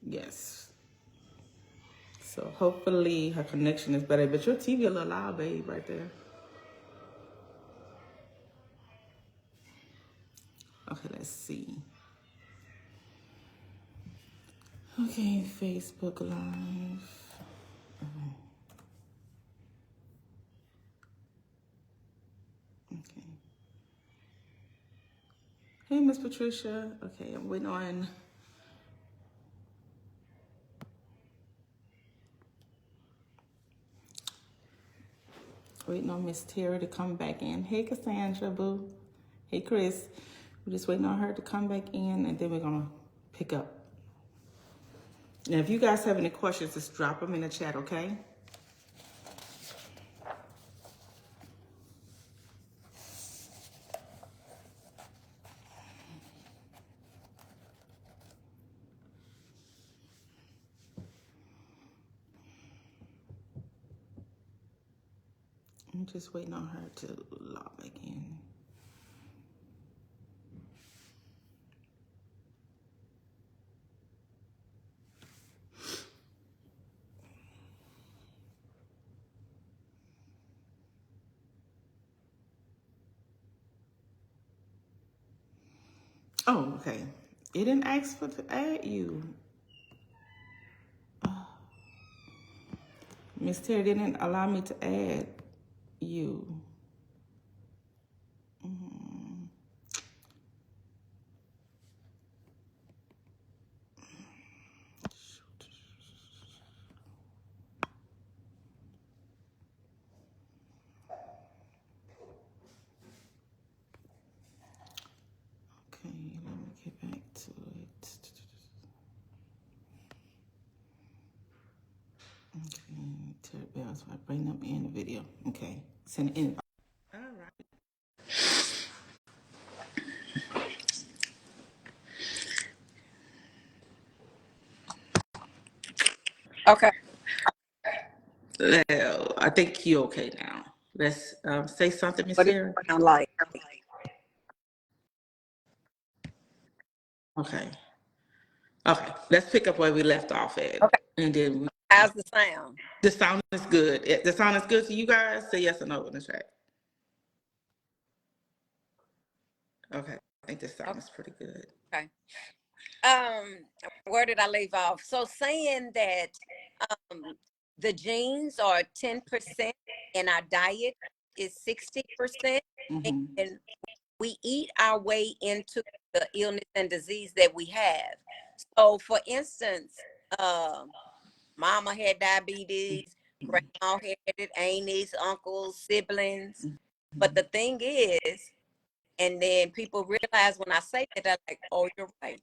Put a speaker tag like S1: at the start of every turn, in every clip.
S1: Yes. So hopefully her connection is better. But your TV a little loud, babe, right there. Okay, let's see. Okay, Facebook Live. Okay. Hey, Miss Patricia. Okay, I'm waiting on. Waiting on Miss Terry to come back in. Hey, Cassandra, boo. Hey, Chris. We're just waiting on her to come back in, and then we're gonna pick up. Now, if you guys have any questions, just drop them in the chat, okay? I'm just waiting on her to log back in. Oh, okay. It didn't ask for to add you. Miss Terry didn't allow me to add you. Okay, let me get back to it. Okay, Terry Bell, so I bring them in the video. Okay, send an invite. All right.
S2: Okay.
S1: Well, I think you're okay now. Let's say something, Miss
S2: What does
S1: Terry.
S2: it sound like?
S1: Okay. Okay. Let's pick up where we left off at.
S2: Okay.
S1: And then
S2: How's the sound?
S1: the sound is good. The sound is good to you guys? Say yes or no in the chat. Okay. I think the sound is pretty good.
S2: Okay. Where did I leave off? So saying that the genes are 10% and our diet is 60%, and we eat our way into the illness and disease that we have. So for instance, mama had diabetes, grandma had it, aunties, uncles, siblings. But the thing is, and then people realize when I say that, they're like, oh, you're right.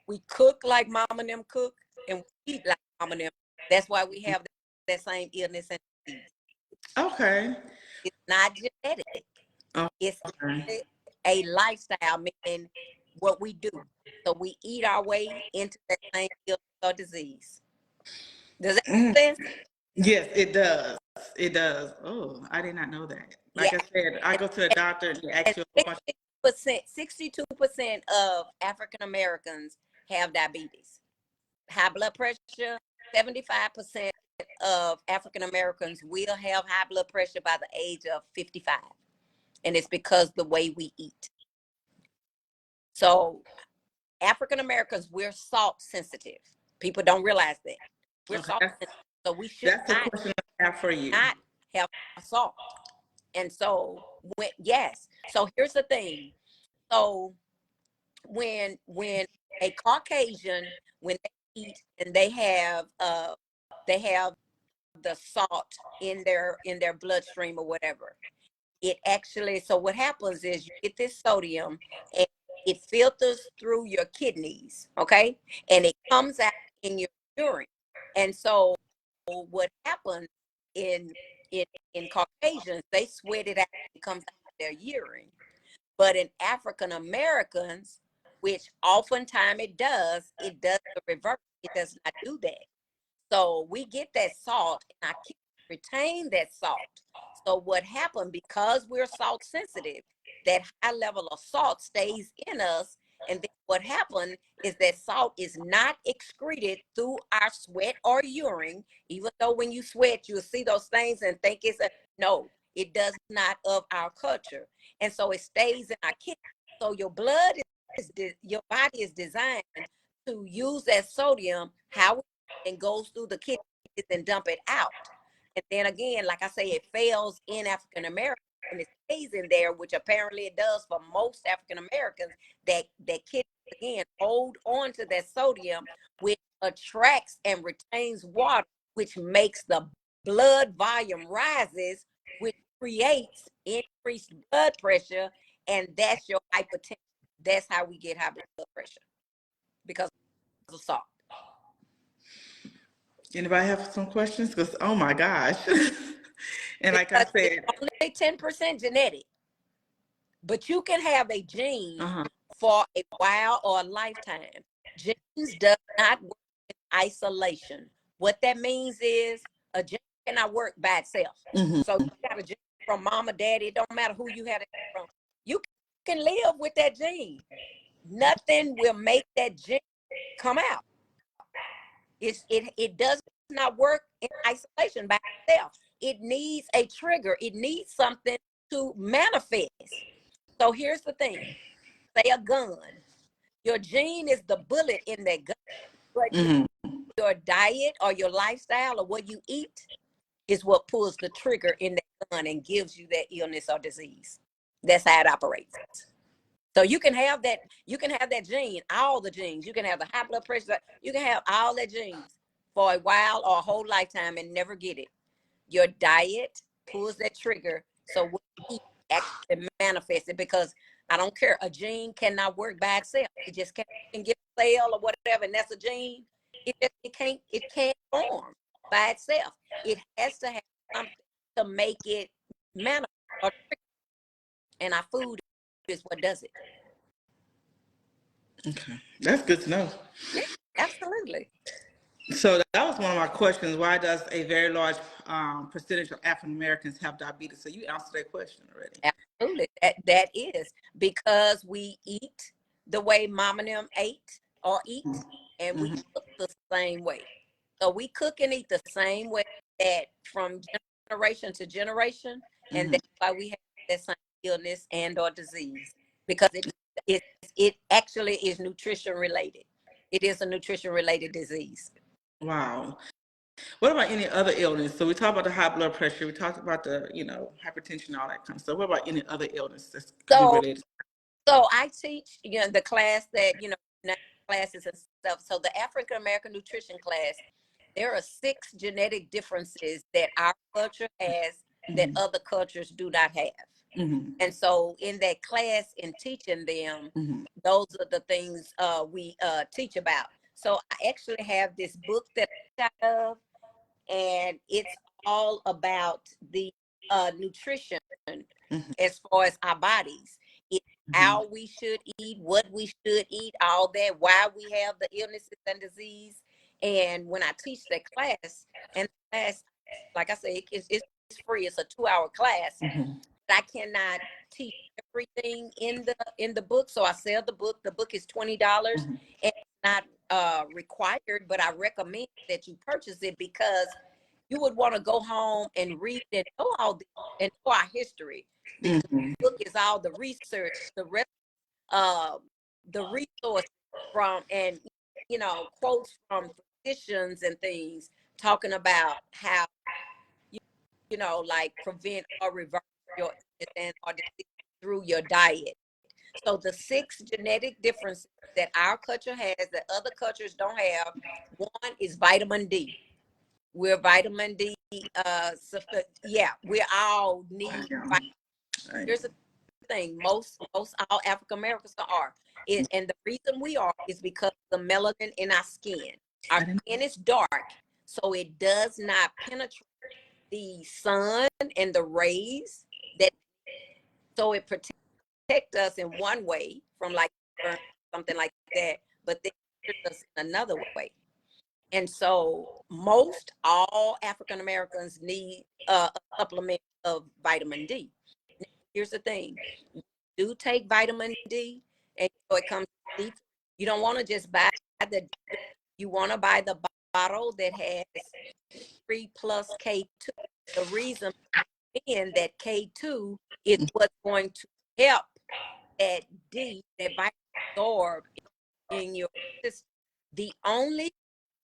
S2: We cook like mama and them cook, and we eat like mama and them. That's why we have that same illness and disease.
S1: Okay.
S2: It's not genetic. It's a lifestyle, meaning what we do. So we eat our way into that same illness or disease. Does that make sense?
S1: Yes, it does. It does. Oh, I did not know that. Like I said, I go to a doctor and they ask you a bunch of
S2: 62% of African Americans have diabetes. High blood pressure, 75% of African Americans will have high blood pressure by the age of 55. And it's because the way we eat. So African Americans, we're salt sensitive. People don't realize that. We're salt sensitive. So we should
S1: That's the question I have for you.
S2: not have salt. And so so here's the thing. So when a Caucasian, when they eat and they have the salt in their bloodstream or whatever, it actually, so what happens is you get this sodium and it filters through your kidneys, okay, and it comes out in your urine. And so what happens in Caucasians, they sweat it out, it comes out of their urine. But in African Americans, which oftentimes it does the reverse. It does not do that. So we get that salt and our kidneys retain that salt. So what happened, because we're salt sensitive, that high level of salt stays in us And then what happened is that salt is not excreted through our sweat or urine, even though when you sweat, you'll see those things and think it's a no, it does not of our culture. And so it stays in our kidney. So your blood your body is designed to use that sodium how it goes through the kidneys and dump it out. And then again, like I say, it fails in African Americans and it stays in there, which apparently it does for most African Americans. That kidneys again hold on to that sodium, which attracts and retains water, which makes the blood volume rises, which creates increased blood pressure, and that's your hypertension. That's how we get high blood pressure because of salt.
S1: Anybody have some questions? Because oh my gosh. And like I
S2: Because it's
S1: said,
S2: only 10% genetic, but you can have a gene
S1: uh-huh.
S2: for a while or a lifetime. Genes does not work in isolation. What that means is a gene cannot work by itself.
S1: Mm-hmm.
S2: So you got a gene from mama, daddy, it don't matter who you had it from. You can live with that gene. Nothing will make that gene come out. It does not work in isolation by itself. It needs a trigger. It needs something to manifest. So here's the thing. Say a gun. Your gene is the bullet in that gun. But
S1: Mm-hmm.
S2: your diet or your lifestyle or what you eat is what pulls the trigger in that gun and gives you that illness or disease. That's how it operates. So you can have that gene, all the genes. You can have the high blood pressure, you can have all the genes for a while or a whole lifetime and never get it. Your diet pulls that trigger. So what you eat actually manifests it, because I don't care, a gene cannot work by itself. It just can't get a cell or whatever, and that's a gene. It can't form by itself. It has to have something to make it manifest or trigger. And our food is what does it.
S1: Okay. That's good to know.
S2: Yeah, absolutely.
S1: So that was one of my questions. Why does a very large percentage of African Americans have diabetes? So you answered that question already.
S2: Absolutely. That is because we eat the way mama and them ate or eat, and we
S1: Mm-hmm.
S2: cook the same way. So we cook and eat the same way, that from generation to generation, and
S1: Mm-hmm.
S2: that's why we have that same illness and or disease, because it it actually is nutrition related. It is a nutrition related disease.
S1: Wow. What about any other illness? So we talked about the high blood pressure. We talked about the, hypertension, all that kind of stuff. What about any other illness that could be
S2: So
S1: related?
S2: So I teach, the class that, classes and stuff. So the African American nutrition class, there are 6 genetic differences that our culture has that
S1: Mm-hmm.
S2: other cultures do not have.
S1: Mm-hmm.
S2: And so in that class, in teaching them,
S1: Mm-hmm.
S2: those are the things we teach about. So I actually have this book that I have, and it's all about the nutrition
S1: Mm-hmm.
S2: as far as our bodies. It's
S1: Mm-hmm.
S2: how we should eat, what we should eat, all that, why we have the illnesses and disease. And when I teach that class, and the class, like I say, it's free. It's a 2-hour class.
S1: Mm-hmm.
S2: But I cannot teach everything in the book, so I sell the book. The book is $20,
S1: Mm-hmm.
S2: and it's not required, but I recommend that you purchase it, because you would want to go home and read and know all this and know our history, because
S1: Mm-hmm.
S2: the book is all the research, uh, the resources from, and quotes from physicians and things, talking about how like prevent or reverse your illness and or disease through your diet. So the 6 genetic differences that our culture has that other cultures don't have, one is vitamin D. We're vitamin D. Yeah, we all need.
S1: I
S2: Here's the thing: most all African Americans are, and the reason we are is because of the melanin in our skin. Our
S1: didn't.
S2: skin is dark, so it does not penetrate the sun and the rays that. So it protects us in one way from like burn, something like that, but then it hurts us in another way. And so most all African Americans need a supplement of vitamin D. Now, here's the thing. You do take vitamin D, and so it comes deep. You don't want to just buy the, you want to buy the bottle that has 3+ K2. The reason being that K2 is what's going to help that D, that vitamin absorb in your system. The only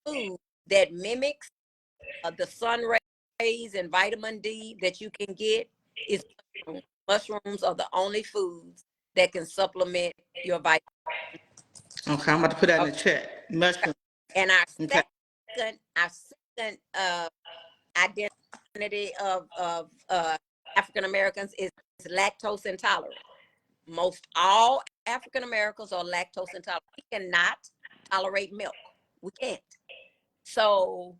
S2: food that mimics the sun rays and vitamin D that you can get is mushrooms. Mushrooms are the only foods that can supplement your vitamin.
S1: Okay, I'm about to put that in
S2: Okay.
S1: the chat. Mushroom.
S2: And our
S1: Okay.
S2: second identity of African Americans is lactose intolerant. Most all African Americans are lactose intolerant. We cannot tolerate milk. We can't. So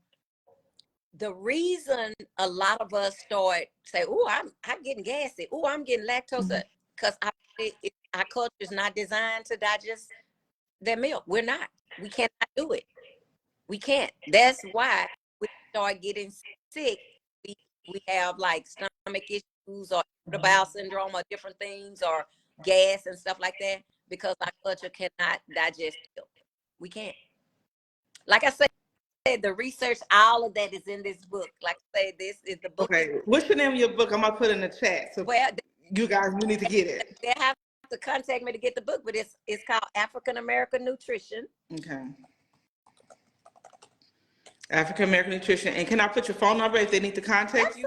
S2: the reason a lot of us start say, "Oh, I'm getting gassy. Oh, I'm getting lactose," because our culture is not designed to digest their milk. We're not. We cannot do it. We can't. That's why we start getting sick. We have like stomach issues or bowel syndrome or different things or gas and stuff like that because our culture cannot digest milk. We can't. Like I said, the research, all of that is in this book. Like I say, this is the book.
S1: Okay, what's your name of your book? I'm gonna put it in the chat. So
S2: Well,
S1: you guys, you need to get it.
S2: they have to contact me to get the book, but it's called African American Nutrition.
S1: Okay. African American Nutrition. And can I put your phone number if they need to contact you?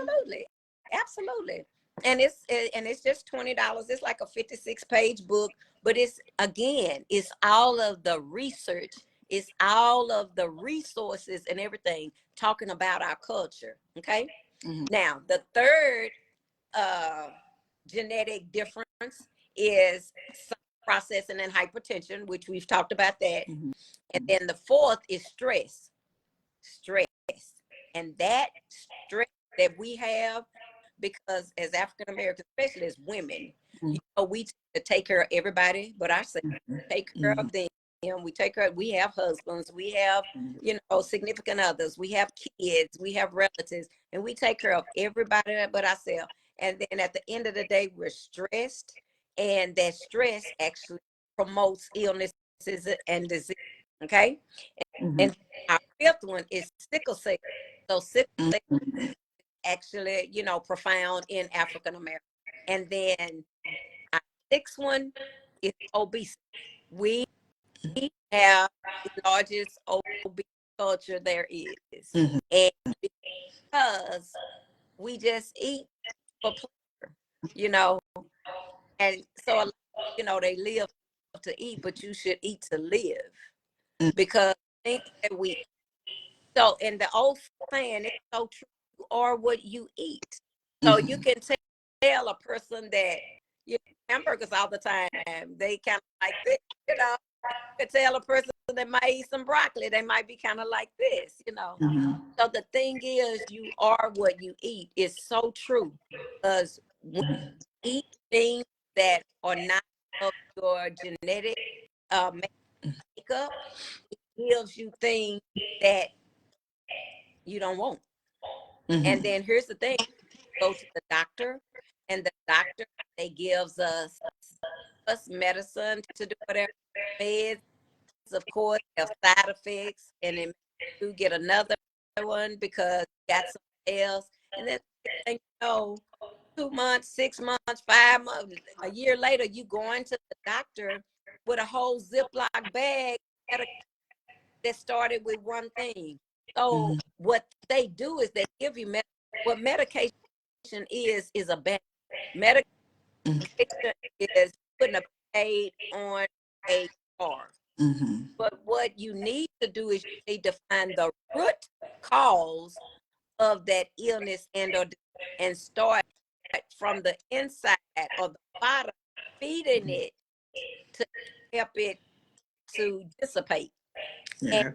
S2: Absolutely. And it's just $20. It's like a 56-page book, but it's all of the research, it's all of the resources and everything talking about our culture. Okay. Now the third genetic difference is processing and hypertension, which we've talked about that. And then the fourth is stress. And that stress that we have, because as African Americans, especially as women, you know, we take care of everybody, but I say take care of them. We take care. We have husbands, we have, you know, significant others, we have kids, we have relatives, and we take care of everybody but ourselves. And then at the end of the day, we're stressed, and that stress actually promotes illnesses and disease. Okay. And our fifth one is sickle cell. So sickle cell is actually, you know, profound in African American. And then our sixth one is obesity. We have the largest obesity culture there is. And because we just eat for pleasure, you know, and so, you know, they live to eat, but you should eat to live, because things that we, so in the old saying, it's so true, you are what you eat. So you can tell a person that you eat hamburgers all the time, they kind of like this, you know. You can tell a person that might eat some broccoli, they might be kind of like this, you know. So the thing is, you are what you eat. It's so true, because when you eat things that are not of your genetic makeup, it gives you things that you don't want. And then here's the thing: go to the doctor, and the doctor, they gives us medicine to do whatever. Meds, of course, have side effects, and then you get another one because you got something else, and then you know, 2 months, 6 months, 5 months, a year later, you going to the doctor with a whole Ziploc bag that started with one thing. So what they do is they give you what medication is a band. Medication is putting a band-aid on a scar. But what you need to do is you need to find the root cause of that illness and start from the inside or the bottom, feeding it to help it to dissipate.
S1: Yeah.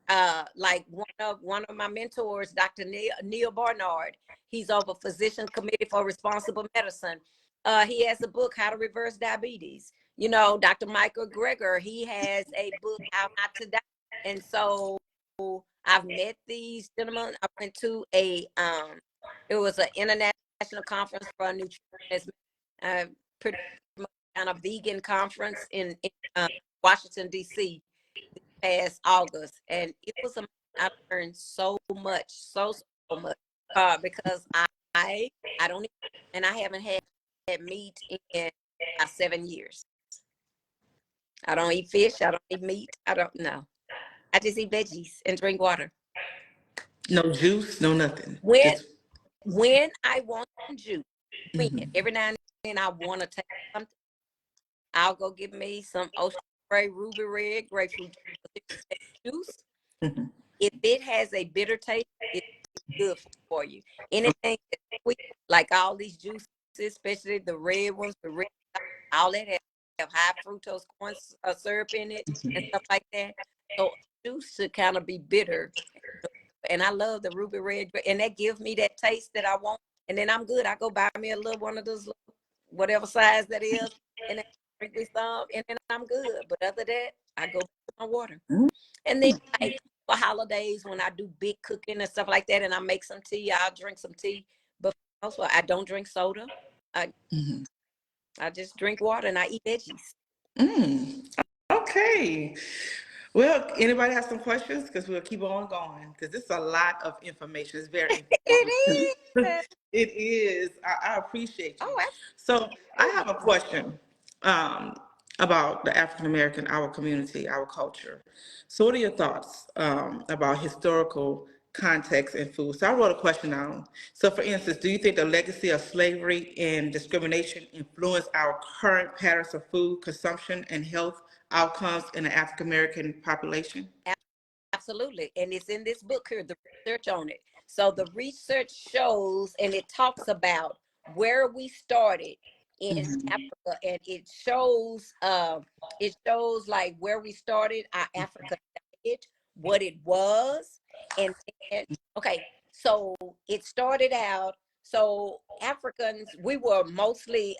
S2: And like one of my mentors, Dr. Neil Barnard, he's over Physician Committee for Responsible Medicine. He has a book, How to Reverse Diabetes. You know, Dr. Michael Greger, he has a book, How Not to Die. And so I've met these gentlemen. I went to it was an international conference for nutritionists. Pretty much kind of vegan conference in Washington, D.C. past August, and it was amazing. I learned so much, so much, because I don't eat, and I haven't had meat in 7 years. I don't eat fish. I don't eat meat. I don't know. I just eat veggies and drink water.
S1: No juice, no nothing.
S2: When I want some juice, every now and then I want to take something, I'll go get me some Ocean Spray Ruby Red grapefruit juice. If it has a bitter taste, it's good for you. Anything that's sweet, like all these juices, especially the red ones, all that have high fructose corn syrup in it and stuff like that. So juice should kind of be bitter. And I love the Ruby Red, and that gives me that taste that I want. And then I'm good. I go buy me a little one of those, whatever size that is, and then drink me some, and then I'm good. But other than that, I go to my water. And then like for holidays, when I do big cooking and stuff like that, and I make some tea, I'll drink some tea. But also, I don't drink soda. I just drink water and I eat veggies.
S1: Okay. Well, anybody have some questions? Because we'll keep on going. Because it's a lot of information. It's very informative. It is. I appreciate you.
S2: Oh,
S1: so I have a question about the African American, our community, our culture. So what are your thoughts about historical context in food? So I wrote a question down. So for instance, do you think the legacy of slavery and discrimination influence our current patterns of food consumption and health outcomes in the African American population?
S2: Absolutely. And it's in this book here, the research on it. So the research shows, and it talks about where we started in Africa, and it shows like where we started our Africa diet, what it was. And okay, so it started out, so Africans, we were mostly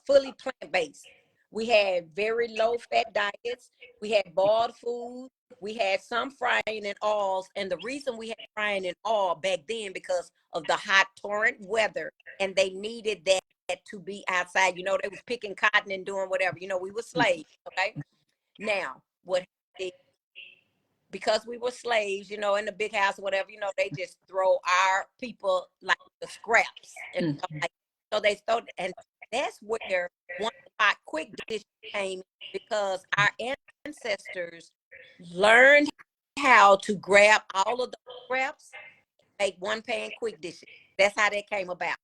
S2: fully plant-based. We had very low fat diets. We had boiled food. We had some frying in oils, and the reason we had frying in oil back then because of the hot torrent weather, and they needed that to be outside. You know, they was picking cotton and doing whatever. You know, we were slaves. Okay, now what? Because we were slaves, you know, in the big house or whatever, you know, they just throw our people like the scraps and stuff like that. So they throw, and that's where one pot quick dish came, because our ancestors learned how to grab all of the scraps, make one pan quick dishes. That's how that came about.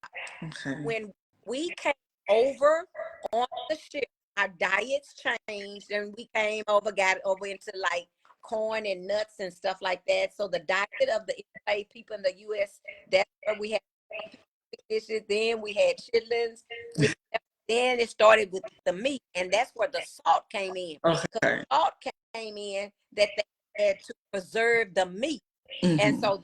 S1: Okay.
S2: When we came over on the ship, our diets changed, and we came over, got over into like corn and nuts and stuff like that. So the diet of the enslaved people in the U.S., that's where we had dishes. Then we had chitlins. Then it started with the meat, and that's where the salt came in.
S1: Okay.
S2: Because salt came in that they had to preserve the meat, and so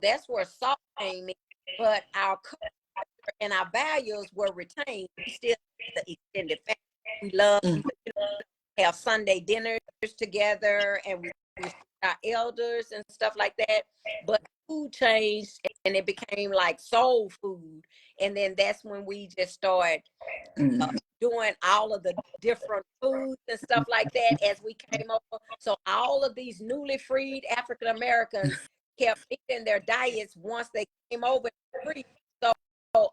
S2: that's where salt came in. But our culture and our values were retained. We still have the extended family. We love to have Sunday dinners together, and we our elders and stuff like that. But food changed, and it became like soul food. And then that's when we just started doing all of the different foods and stuff like that as we came over. So all of these newly freed African Americans kept eating their diets once they came over free. So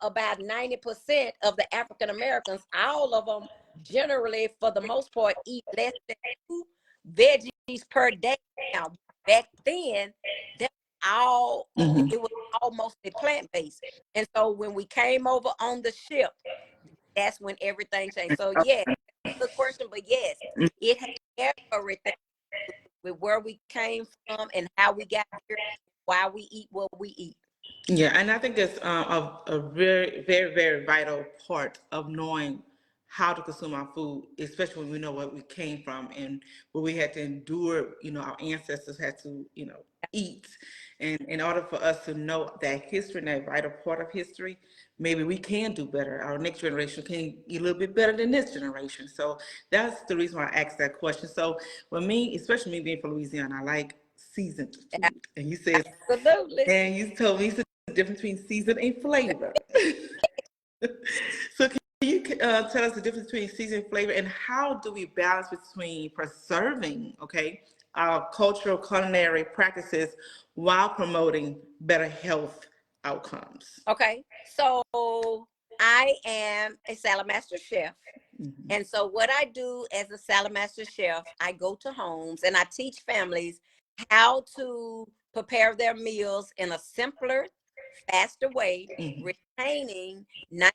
S2: about 90% of the African Americans, all of them generally, for the most part, eat less than 2 veggies per day. Now, back then, that it was all mostly plant-based. And so when we came over on the ship, that's when everything changed. So yes, good question, but yes, it has everything with where we came from and how we got here, why we eat what we eat.
S1: Yeah, and I think it's a very, very, very vital part of knowing how to consume our food, especially when we know where we came from and what we had to endure, you know, our ancestors had to, you know, eat. And in order for us to know that history and that vital part of history, maybe we can do better. Our next generation can eat a little bit better than this generation. So that's the reason why I asked that question. So with me, especially me being from Louisiana, I like seasoned food. And you said,
S2: absolutely.
S1: And you told me the difference between season and flavor. So can you tell us the difference between seasoning, flavor, and how do we balance between preserving, okay, our cultural culinary practices while promoting better health outcomes?
S2: Okay, so I am a Saladmaster chef.
S1: Mm-hmm.
S2: And so what I do as a Saladmaster chef, I go to homes and I teach families how to prepare their meals in a simpler, faster way,
S1: Mm-hmm.
S2: retaining 93%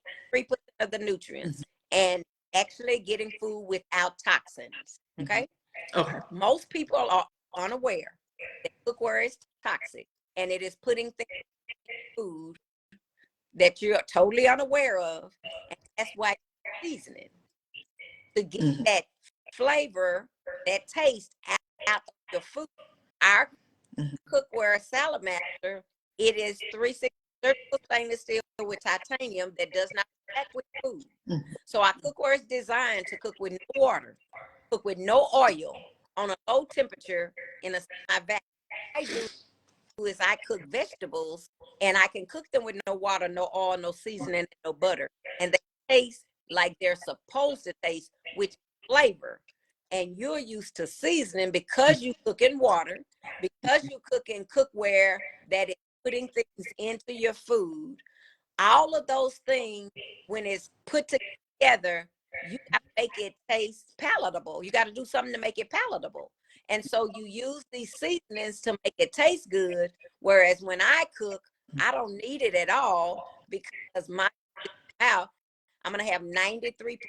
S2: of the nutrients and actually getting food without toxins. Okay.
S1: Okay.
S2: Most people are unaware that cookware is toxic and it is putting things in food that you're totally unaware of. And that's why seasoning to get
S1: Mm-hmm.
S2: that flavor, that taste out of your food. Our cookware Saladmaster, it is 360 surgical stainless steel with titanium that does not react with food.
S1: Mm-hmm.
S2: So our cookware is designed to cook with no water, cook with no oil on a low temperature in a semi-vacuum. I do is I cook vegetables and I can cook them with no water, no oil, no seasoning, no butter. And they taste like they're supposed to taste with flavor. And you're used to seasoning because you cook in water, because you cook in cookware that is putting things into your food. All of those things, when it's put together, you got to make it taste palatable. You got to do something to make it palatable. And so you use these seasonings to make it taste good. Whereas when I cook, I don't need it at all because my mouth, I'm going to have 93%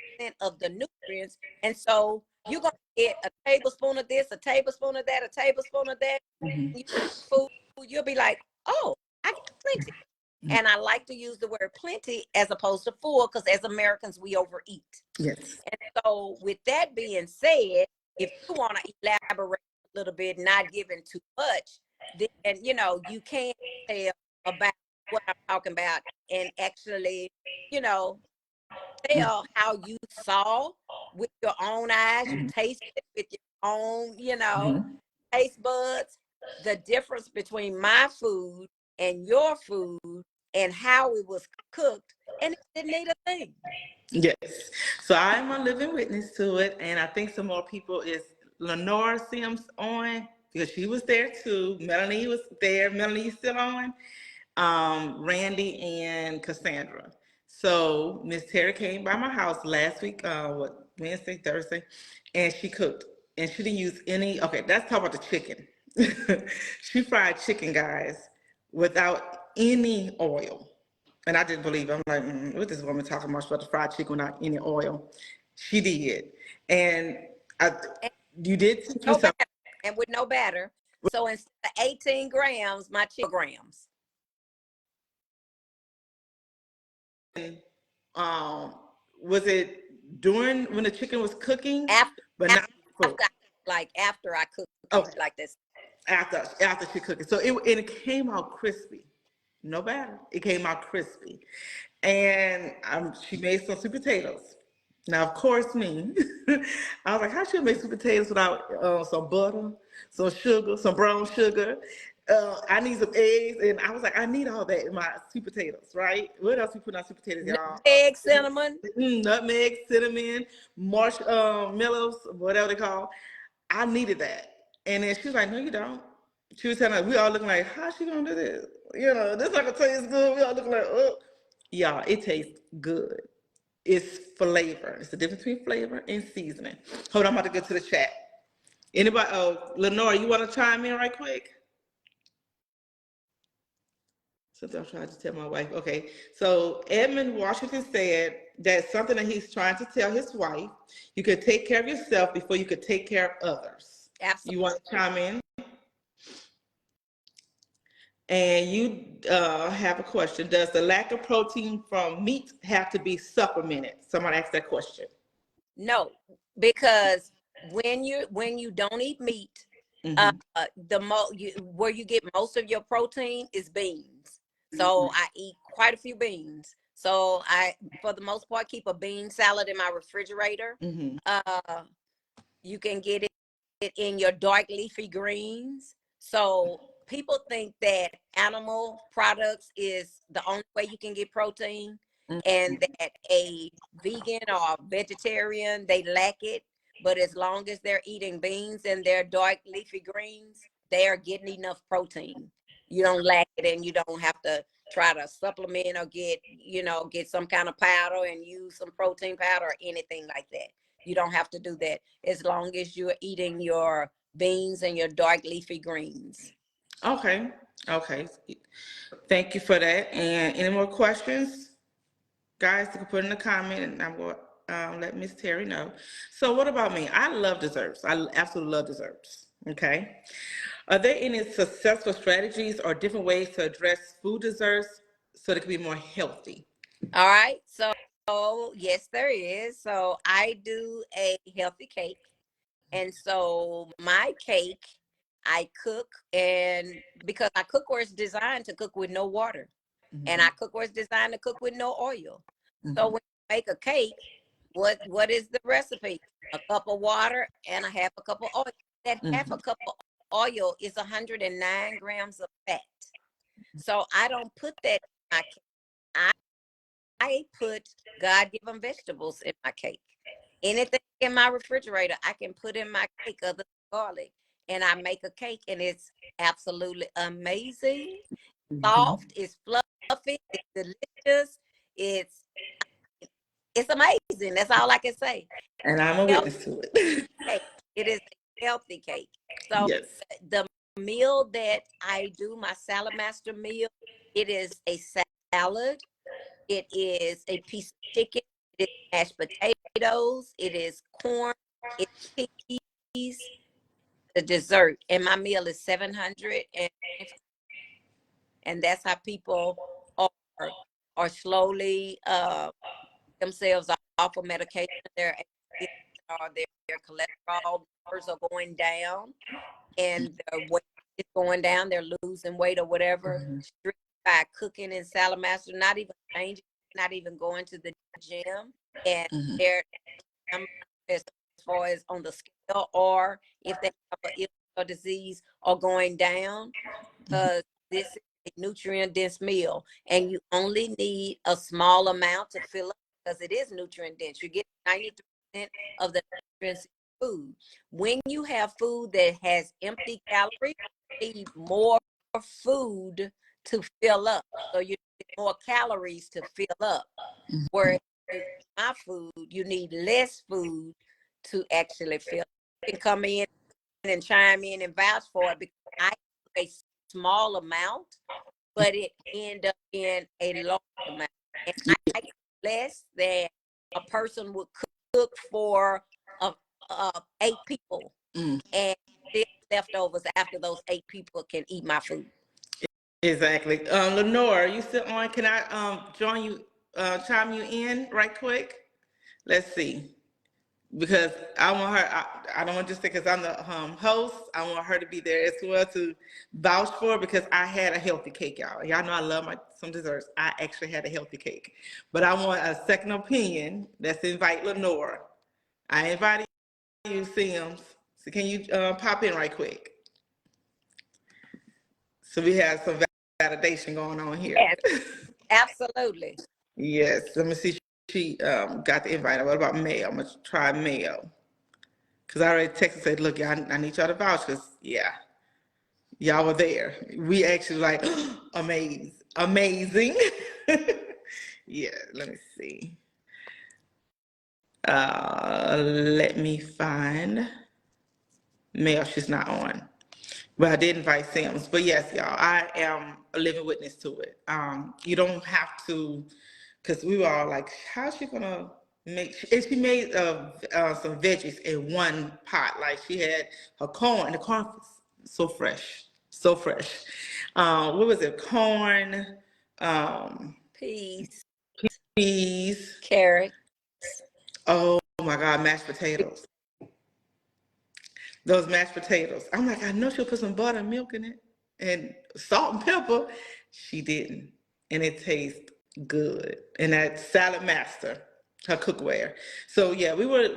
S2: of the nutrients. And so you're going to get a tablespoon of this, a tablespoon of that, a tablespoon of that.
S1: Mm-hmm.
S2: You food, you'll be like, oh, I got plenty. And I like to use the word plenty as opposed to full because as Americans, we overeat.
S1: Yes.
S2: And so with that being said, if you want to elaborate a little bit, not giving too much, then, you can tell about what I'm talking about and actually, you know, tell how you saw with your own eyes, you tasted it with your own,
S1: Mm-hmm.
S2: taste buds, the difference between my food and your food and how it was cooked, and it didn't need a thing.
S1: Yes. So I'm a living witness to it, and I think some more people is Lenore Sims on because she was there too. Melanie was there. Melanie's still on. Randy and Cassandra. So Miss Terry came by my house last week, Wednesday, Thursday, and she cooked. And she didn't use any, okay, let's talk about the chicken. She fried chicken, guys, without any oil. And I didn't believe it. I'm like, what this woman talking about? She about to fry chicken without any oil. She did. And I,
S2: And
S1: you did take
S2: no
S1: yourself.
S2: batter, and with no batter. So instead of 18 grams, my kilograms.
S1: Um, was it during when the chicken was cooking,
S2: After,
S1: but
S2: after,
S1: not before?
S2: after I cook
S1: Okay,
S2: it like this.
S1: after she cooked it, so it came out crispy, no batter. It came out crispy, and she made some sweet potatoes. Now, of course, me, I was like, how should I make sweet potatoes without some butter, some sugar, some brown sugar? I need some eggs, and I was like, I need all that in my sweet potatoes, right? What else we put on sweet potatoes, y'all?
S2: Nutmeg, cinnamon.
S1: Nutmeg, cinnamon, marshmallows, whatever they call. I needed that, and then she was like, no, you don't. She was telling us, we all looking like, how's she gonna do this? This not gonna taste good. We all looking like, oh, y'all, it tastes good. It's flavor. It's the difference between flavor and seasoning. Hold on, I'm about to go to the chat. Anybody? Oh, Lenore, you want to chime in right quick? Something I'm trying to tell my wife. Okay, so Edmund Washington said that's something that he's trying to tell his wife. You could take care of yourself before you could take care of others.
S2: Absolutely.
S1: You want to chime in? And you have a question. Does the lack of protein from meat have to be supplemented? Someone asked that question.
S2: No, because when you don't eat meat,
S1: Mm-hmm.
S2: where you get most of your protein is beans.
S1: Mm-hmm.
S2: So I eat quite a few beans. So I, for the most part, keep a bean salad in my refrigerator.
S1: Mm-hmm.
S2: You can get it in your dark leafy greens. So people think that animal products is the only way you can get protein. and that a vegan or vegetarian, they lack it. But as long as they're eating beans and their dark leafy greens, they are getting enough protein. You don't lack it, and you don't have to try to supplement or get some kind of powder and use some protein powder or anything like that. You don't have to do that as long as you're eating your beans and your dark leafy greens.
S1: Okay. Okay. Thank you for that. And any more questions? Guys, you can put in a comment and I'm going to let Miss Terry know. So what about me? I love desserts. I absolutely love desserts. Okay. Are there any successful strategies or different ways to address food desserts so they can be more healthy?
S2: All right. So yes, there is. So I do a healthy cake. And so my cake, I cook, and because I cookware is designed to cook with no water, and
S1: Mm-hmm.
S2: I cookware is designed to cook with no oil. So
S1: Mm-hmm.
S2: when you make a cake, what is the recipe? A cup of water and a half a cup of oil. That half
S1: Mm-hmm.
S2: a cup of oil is 109 grams of fat. So I don't put that in my cake. I put God-given vegetables in my cake. Anything in my refrigerator, I can put in my cake other than garlic. And I make a cake, and it's absolutely amazing.
S1: Mm-hmm.
S2: Soft, it's fluffy, it's delicious, it's it's amazing. That's all I can say.
S1: And I'm a
S2: Healthy
S1: witness to it.
S2: cake. It is a healthy cake. So
S1: Yes.
S2: the meal that I do, my Saladmaster meal, it is a salad. It is a piece of chicken. It is mashed potatoes. It is corn. It's peas. The dessert, and my meal is 700, and that's how people are are slowly themselves off of medication. Their their cholesterol numbers are going down, and their weight is going down. They're losing weight or whatever.
S1: Mm-hmm.
S2: Strictly by cooking in Saladmaster, not even changing, not even going to the gym, and
S1: Mm-hmm.
S2: their numbers as far as on the scale, or if they have an illness or disease, are going down, because this is a nutrient dense meal, and you only need a small amount to fill up, because it is nutrient dense. You get 93% of the nutrients in food. When you have food that has empty calories, you need more food to fill up. So you need more calories to fill up. Whereas my food, you need less food to actually fill. You can come in and chime in and vouch for it, because I a small amount, but it end up in a large amount. And I cook less than a person would cook for uh, 8 people,
S1: Mm.
S2: and still leftovers after those 8 people can eat my food.
S1: Exactly. Lenore, you still on? Can I join you, chime you in right quick? Let's see. Because I want her, I don't want just because I'm the host, I want her to be there as well to vouch for it, because I had a healthy cake, y'all. Y'all know I love some desserts. I actually had a healthy cake. But I want a second opinion. Let's invite Lenore. I invited you, Sims. So can you pop in right quick? So we have some validation going on here.
S2: Yes, absolutely.
S1: Yes, let me see. She got the invite. What about mail? I'm gonna try mail. Cause I already texted and said, look, y'all, I need y'all to vouch. Cause yeah, y'all were there. We actually like amazing. Yeah, let me see. Let me find mail. She's not on. But I did invite Sims. But yes, y'all, I am a living witness to it. You don't have to, because we were all like, how's she gonna make? And she made some veggies in one pot. Like she had her corn. The corn was so fresh, so fresh. What was it? Corn, um,
S2: Peas,
S1: peas.
S2: carrots.
S1: Oh my God, mashed potatoes. Those mashed potatoes. I'm like, I know she'll put some butter and milk in it and salt and pepper. She didn't. And it tastes good. And that Saladmaster, her cookware. So yeah, we were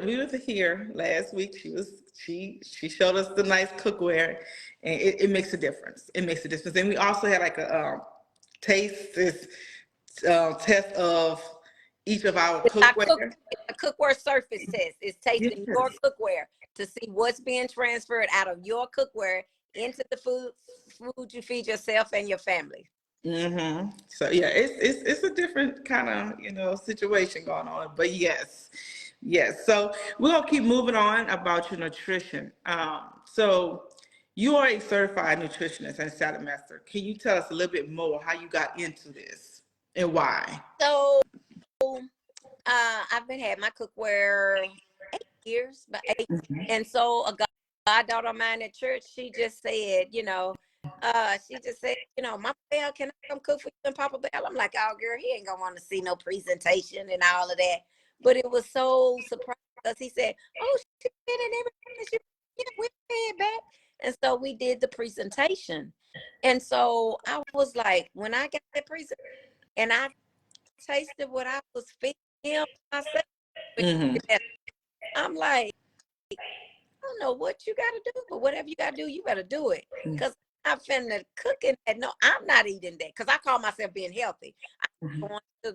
S1: here last week. She showed us the nice cookware, and it makes a difference. It makes a difference. And we also had like a taste this test of each of our
S2: It's
S1: cookware.
S2: a cookware surface test. It's tasting your
S1: Yes.
S2: cookware to see what's being transferred out of your cookware into the food you feed yourself and your family.
S1: So yeah, it's a different kind of situation going on, but yes, yes. So we're gonna keep moving on about your nutrition. So you are a certified nutritionist and Saladmaster. Can you tell us a little bit more how you got into this and why?
S2: So I've been had my cookware 8 years, but 8. And so a goddaughter of mine at church, she just said, Mama Bell, can I come cook for you and Papa Bell? I'm like, oh girl, he ain't gonna want to see no presentation and all of that. But it was so surprising because he said, oh, she did it everything. We paid back. And so we did the presentation. And so I was like, when I got that presentation and I tasted what I was feeding myself,
S1: Mm-hmm.
S2: I'm like, I don't know what you got to do, but whatever you got to do, you better do it. Because I'm finna cooking that. No, I'm not eating that because I call myself being healthy. I'm going to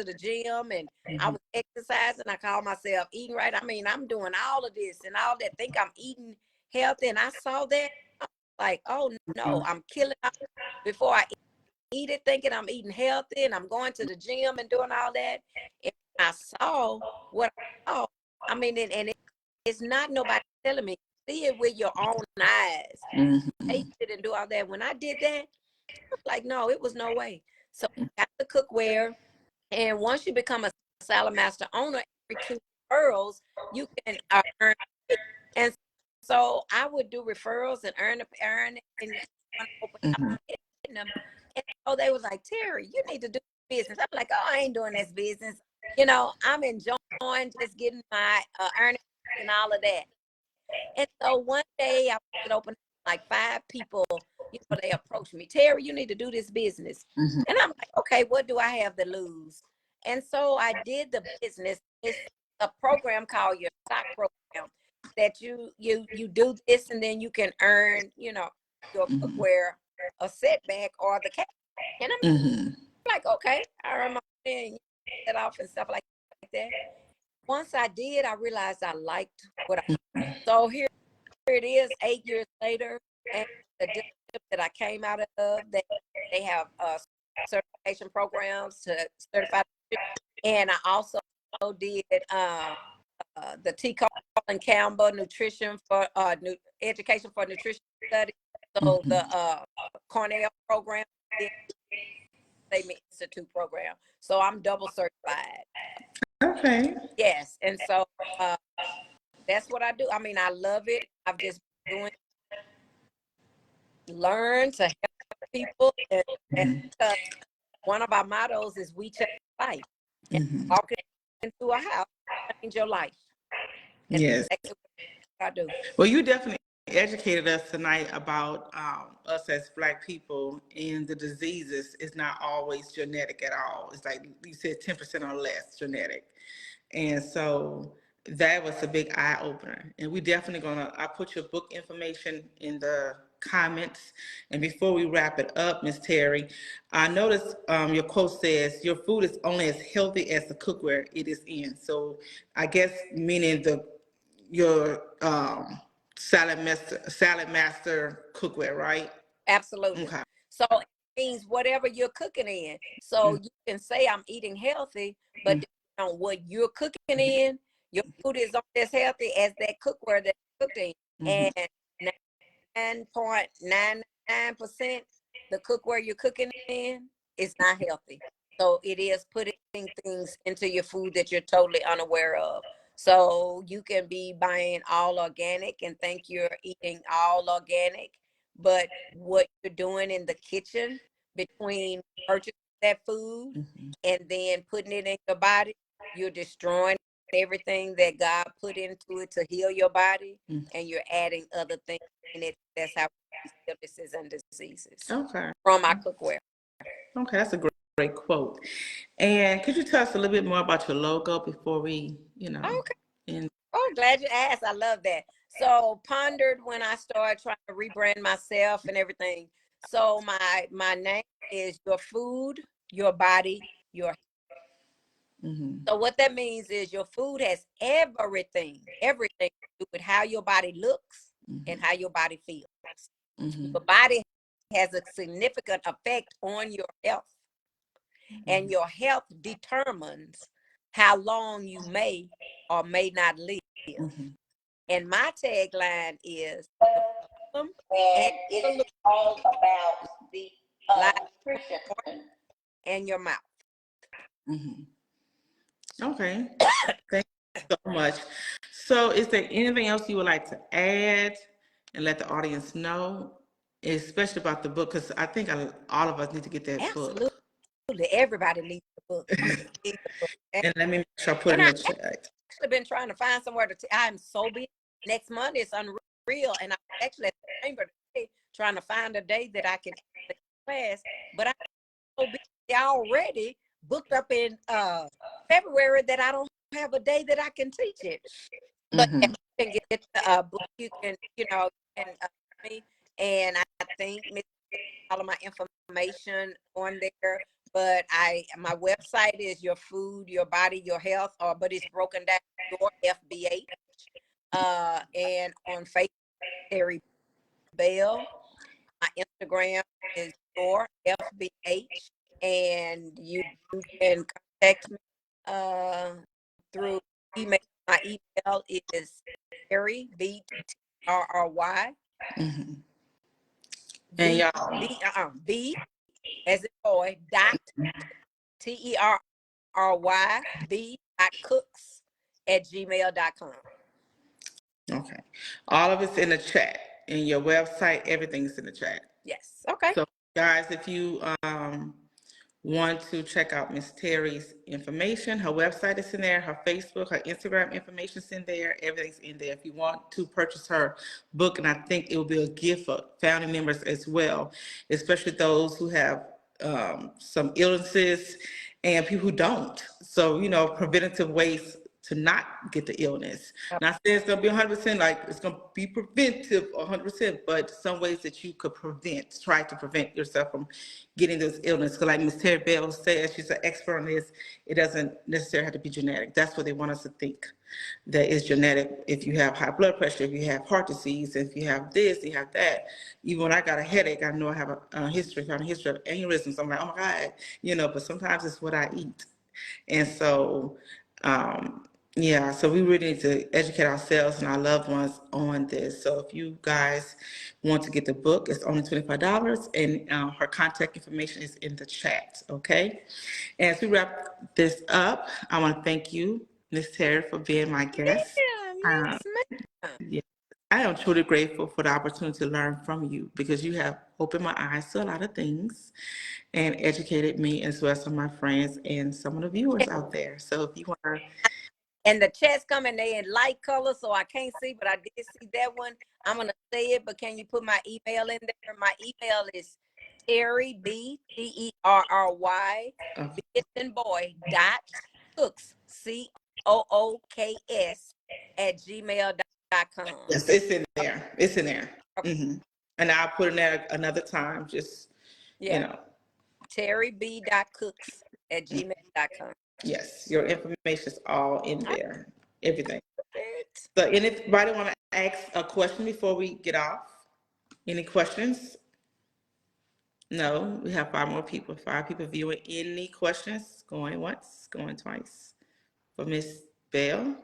S2: the gym, and I was exercising. I call myself eating right. I mean, I'm doing all of this and all that. Think I'm eating healthy, and I saw that. I'm like, oh no, I'm killing it before I eat it, thinking I'm eating healthy, and I'm going to the gym and doing all that. And I saw what I saw. I mean, and it's not nobody telling me. See it with your own eyes. Taste it and do all that. When I did that, I was like, no, it was no way. So I got the cookware. And once you become a Saladmaster owner, every 2 referrals, you can earn it. And so I would do referrals and earn it and open up them. And so they was like, Terry, you need to do business. I'm like, oh, I ain't doing this business. I'm enjoying just getting my earnings and all of that. And so one day I was open, like 5 people, they approached me, Terry, you need to do this business. And I'm like, okay, what do I have to lose? And so I did the business. It's a program called your stock program that you do this and then you can earn, your cookware a setback or the cash. And I'm like, okay, I earn my money and set off and stuff like that. Once I did, I realized I liked what so here it is 8 years later, and the dealership that I came out of, they have certification programs to certify, and I also did the T. Colin Campbell nutrition for education for nutrition studies. So the Cornell program, the Institute program. So I'm double certified.
S1: Okay.
S2: Yes, and so that's what I do. I mean, I love it. I've just been learn to help people, and one of our mottos is we change life. And walking into a house, change your life. And
S1: Yes.
S2: that's what I do.
S1: Well, you definitely educated us tonight about us as Black people, and the diseases is not always genetic at all. It's like you said, 10% or less genetic. And so that was a big eye opener. And we definitely I put your book information in the comments. And before we wrap it up, Miss Terry, I noticed your quote says your food is only as healthy as the cookware it is in. So I guess meaning your Saladmaster cookware, right?
S2: Absolutely.
S1: Okay.
S2: So it means whatever you're cooking in. So you can say I'm eating healthy, but depending on what you're cooking in, your food is not as healthy as that cookware that you cooked in. And 9.99% the cookware you're cooking in is not healthy. So it is putting things into your food that you're totally unaware of. So you can be buying all organic and think you're eating all organic, but what you're doing in the kitchen between purchasing that food and then putting it in your body, you're destroying everything that God put into it to heal your body, and you're adding other things in it. That's how we see illnesses and diseases
S1: Okay.
S2: from our cookware.
S1: Okay, that's a great quote. And could you tell us a little bit more about your logo before we,
S2: Okay.
S1: end?
S2: Oh, glad you asked. I love that. So pondered when I started trying to rebrand myself and everything. So my name is your food, your body, your So what that means is your food has everything to do with how your body looks and how your body feels. Your body has a significant effect on your health, and your health determines how long you may or may not live. And my tagline is the problem
S3: And
S2: and
S3: it's
S2: solution
S3: all about the
S2: lies
S3: nutrition.
S2: in your mouth.
S1: Okay. Thank you so much. So is there anything else you would like to add and let the audience know, especially about the book? Because I think all of us need to get that book.
S2: Absolutely. Everybody needs the book. Everybody needs the book.
S1: And let me make sure I put it in the chat.
S2: Actually been trying to find somewhere to I'm so busy. Next Monday is unreal, and I'm actually at the chamber today trying to find a day that I can class, but I'm so busy already booked up in February that I don't have a day that I can teach it. But if you can get the book, you can, me, and I think all of my information on there. But my website is Your Food, Your Body, Your Health, but it's broken down Your FBH. And on Facebook, Terry Bell. My Instagram is Your FBH, and you can contact me through email. My email is Terry BTRRY
S1: And
S2: B
S1: y'all,
S2: B as in boy dot TERRY B.cooks@gmail.com.
S1: okay. All of it's in the chat. In your website, everything's in the chat.
S2: Yes. Okay.
S1: So guys, if you want to check out Miss Terry's information, her website is in there, her Facebook, her Instagram information is in there, everything's in there. If you want to purchase her book, and I think it will be a gift for family members as well, especially those who have some illnesses and people who don't. So, preventative ways to not get the illness. Not saying it's going to be 100%, like it's going to be preventive 100%, but some ways that you could try to prevent yourself from getting this illness. Because like Ms. Terry Bell says, she's an expert on this, it doesn't necessarily have to be genetic. That's what they want us to think, that it's genetic. If you have high blood pressure, if you have heart disease, if you have this, you have that. Even when I got a headache, I know I have a history of aneurysms. I'm like, oh my God, but sometimes it's what I eat. And so, yeah, so we really need to educate ourselves and our loved ones on this. So if you guys want to get the book, it's only $25, and her contact information is in the chat, okay? And as we wrap this up, I want to thank you, Ms. Terry, for being my guest.
S2: Yes, ma'am.
S1: Yeah, I am truly grateful for the opportunity to learn from you, because you have opened my eyes to a lot of things and educated me, as well as some of my friends and some of the viewers out there. So if you want to...
S2: And the chat's coming, they in light color, so I can't see, but I did see that one. I'm going to say it, but can you put my email in there? My email is Terry, BTERRY, and boy, .cooks, COOKS, @gmail.com.
S1: Yes, it's in there. It's in there. And I'll put in there another time, just,
S2: Terry Cooks @gmail.com.
S1: Yes, your information is all in there. Everything. So anybody want to ask a question before we get off? Any questions? No, we have 5 people viewing. Any questions? Going once, going twice. For Miss Bell.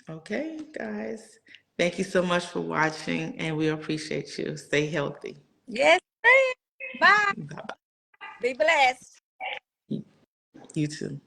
S1: Okay, guys. Thank you so much for watching, and we appreciate you. Stay healthy.
S2: Yes, ma'am. Bye.
S1: Bye-bye.
S2: Be blessed.
S1: You too.